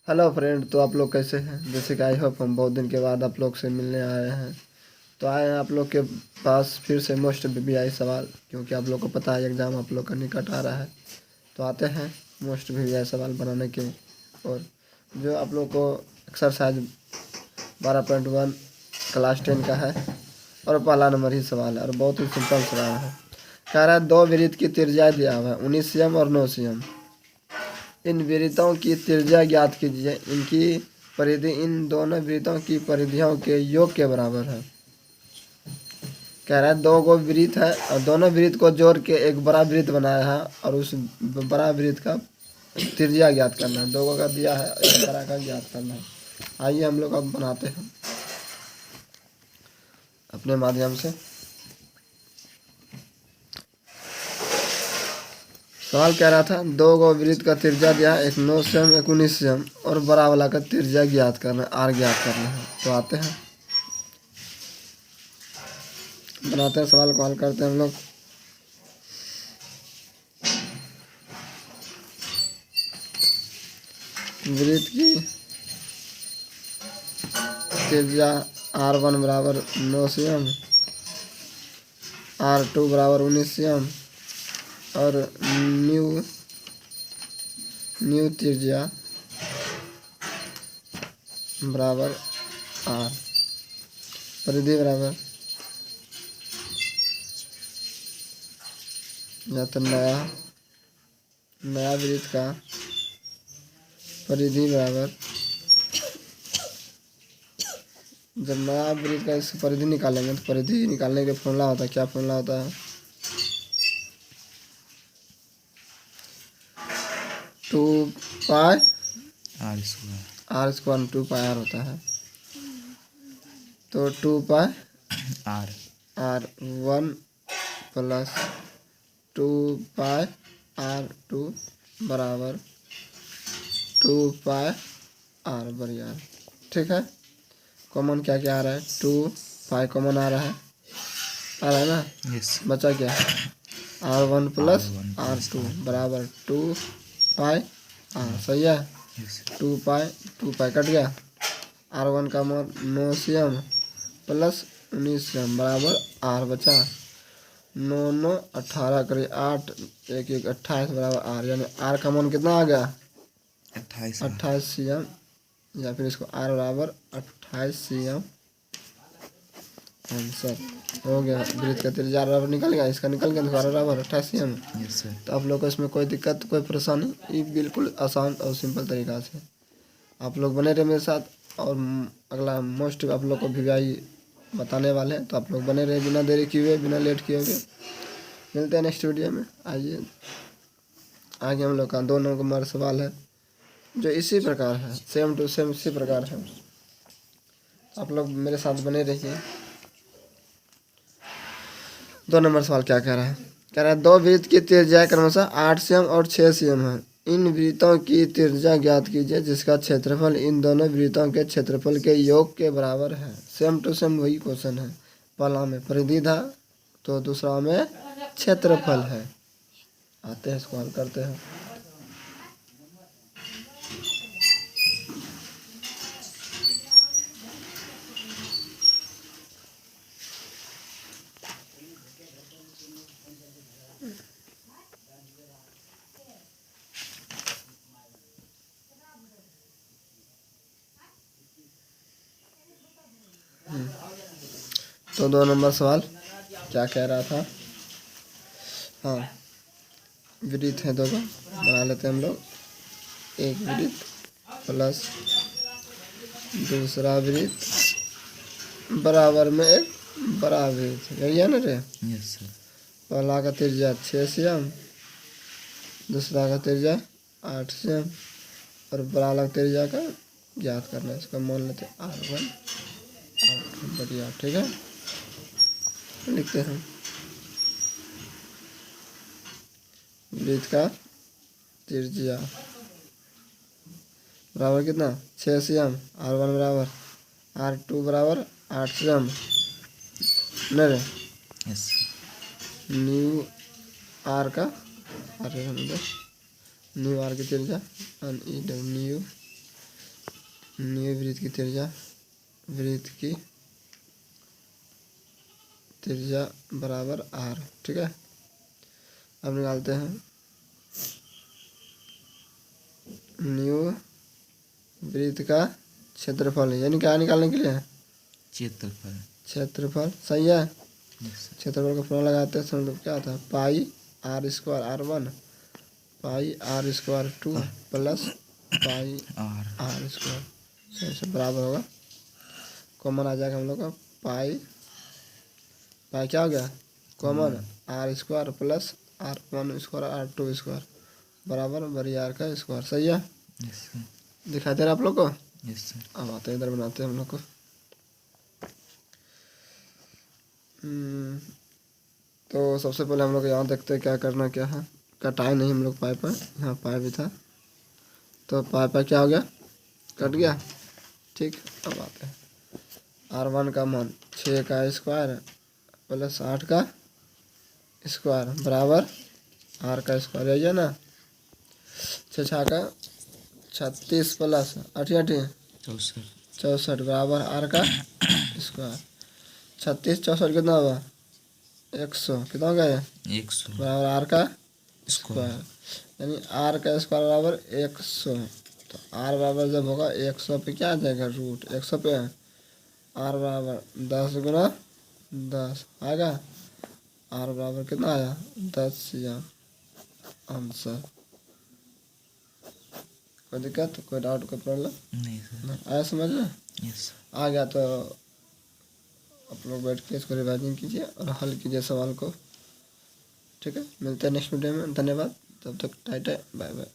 Hello friend, तो आप लोग कैसे हैं। जैसे कि आई होप हम बहुत दिन के बाद आप लोग से मिलने आए हैं। तो आए हैं आप लोग के पास फिर से मोस्ट वीवीआई सवाल, क्योंकि आप लोग को पता है एग्ज़ाम आप लोग का निकट आ रहा है। तो आते हैं मोस्ट वीवीआई सवाल बनाने के। और जो आप लोग को एक्सरसाइज 12.1 क्लास 10 का है और पहला नंबर ही सवाल है और बहुत ही सिंपल सवाल है। कह रहा है 2 वृत्त की त्रिज्या दिया हुआ है 19 cm और 9 cm। इन वृत्तों की त्रिज्या ज्ञात कीजिए। इनकी परिधि इन दोनों वृत्तों की परिधियों के योग के बराबर है। कह रहा है 2 गो वृत्त है और दोनों वृत्त को जोड़ के एक बड़ा वृत्त बनाया है और उस बड़ा वृत्त का त्रिज्या ज्ञात करना है। 2 गो का दिया है, एक बड़ा का ज्ञात करना है। आइए हम लोग अब बनाते हैं अपने माध्यम से। सवाल कह रहा था 2 गो वृत्त का त्रिज्या दिया है, एक 9 cm एक 19 cm और बड़ा वाला का त्रिज्या ज्ञात करना है, आर ज्ञात करना है। तो आते हैं बनाते हैं सवाल को हल करते हैं हम लोग। वृत्त की त्रिज्या R1 बराबर 9 cm, R2 बराबर 19 cm और न्यू त्रिज्या बराबर R। परिधि बराबर या तो नया वृत्त का परिधि बराबर, जब नया वृत्त का इसकी परिधि निकालेंगे तो परिधि निकालने का फॉर्मूला होता है, क्या फॉर्मूला होता है 2 पाई आर स्क्वायर 2 पाई आर होता है। तो 2 पाई R1 प्लस 2 पाई R2 बराबर 2 पाई R बड़ी आर। ठीक है, कॉमन क्या क्या आ रहा है 2 पाई कॉमन आ रहा है ना। यस। बचा क्या R1 प्लस R2 बराबर 2 पाई R। सही है। 2 पाई कट गया। R1 का मान 9 cm प्लस 19 cm बराबर R बचा। 9 9 18 करिए 8 1 1 28 बराबर R, यानी R का मान कितना आ गया 28 cm, या फिर इसको R बराबर 28 cm आंसर हो गया। वृत्त का त्रिज्या बराबर निकल गया, इसका निकल गया तो बराबर 28 cm। तो आप लोग को इसमें कोई दिक्कत कोई परेशानी, ये बिल्कुल आसान और सिंपल तरीका से आप लोग बने रहे मेरे साथ। और अगला मोस्ट आप लोग को वीवीआई बताने वाले हैं, तो आप लोग बने रहे बिना देरी किए हुए, बिना लेट किए हुए। मिलते हैं नेक्स्ट वीडियो में। आइए आगे हम लोग का 2 नंबर सवाल है जो इसी प्रकार है, सेम टू सेम इसी प्रकार है। आप लोग मेरे साथ बने रहिए। 2 नंबर सवाल क्या कह रहा है। कह रहा है 2 वृत्त की त्रिज्या क्रमशः 8 cm और 6 cm है। इन वृत्तों की त्रिज्या ज्ञात कीजिए जिसका क्षेत्रफल इन दोनों वृत्तों के क्षेत्रफल के योग के बराबर है। सेम टू सेम वही क्वेश्चन है। पहला में परिधि था तो दूसरा में क्षेत्रफल है। आते हैं इसको हल करते हैं। तो 2 नंबर सवाल क्या कह रहा था। हाँ, वृत्त है 2 का बना लेते हैं हम लोग। एक वृत्त प्लस दूसरा वृत्त बराबर में एक बड़ा वृत्त, यही है ना रे। Yes sir. पहला का त्रिज्या 6 cm, दूसरा का त्रिज्या 8 cm और बड़ा वाला त्रिज्या का ज्ञात करना है। इसका मान लेते हैं R1 R2 बढ़िया। ठीक है, लिखते हैं वृत्त का त्रिज्या बराबर कितना 6 cm, R1 बराबर R2 बराबर 8 cm न रे। यस। न्यू आर का न्यू आर की त्रिज्या न्यू न्यू वृत्त की त्रिज्या बराबर r। ठीक है, अब निकालते हैं न्यू वृत्त का क्षेत्रफल, यानी क्या निकालने के लिए है? क्षेत्रफल। सही है। क्षेत्रफल का फॉर्मूला लगाते हैं, मतलब क्या होता है? पाई r स्क्वायर r1 पाई r square 2 plus pi r square से बराबर होगा, कॉमन आ जाएगा हम लोग का, पाई क्या हो गया common, r square plus r1 square r2 square बराबर बड़ी r का स्क्वायर। सही है, दिखाई दे रहा है आप लोग को? अब आते हैं इधर, बनाते हैं हम लोग को। तो सबसे पहले हम लोग यहाँ देखते हैं क्या करना क्या है। कटाई नहीं हम लोग पाइप है, यहाँ पाइप भी था तो पाइप क्या हो गया, कट गया। ठीक, अब आते हैं r1 का मान 6 का स्क्वायर प्लस 8 का स्क्वायर बराबर r का स्क्वायर, यही है ना। 6 का 36 प्लस 8 64 बराबर r का स्क्वायर। 36 64 कितना हुआ? 100। कितना हो गया? 100 बराबर r का स्क्वायर, यानी r का स्क्वायर बराबर 100। तो r बराबर जब होगा 100 पे क्या आ जाएगा? रूट 100 पे r बराबर 10 गुना 10 आएगा। r बराबर कितना आया? 10 या आंसर। कोई दिक्कत, कोई डाउट, कोई प्रॉब्लम नहीं आया समझ में? आ गया तो आप लोग बैठ के इसको रिवाइजिंग कीजिए और हल कीजिए सवाल को। ठीक है, मिलते हैं नेक्स्ट वीडियो में। धन्यवाद, तब तक टाटा, बाय बाय।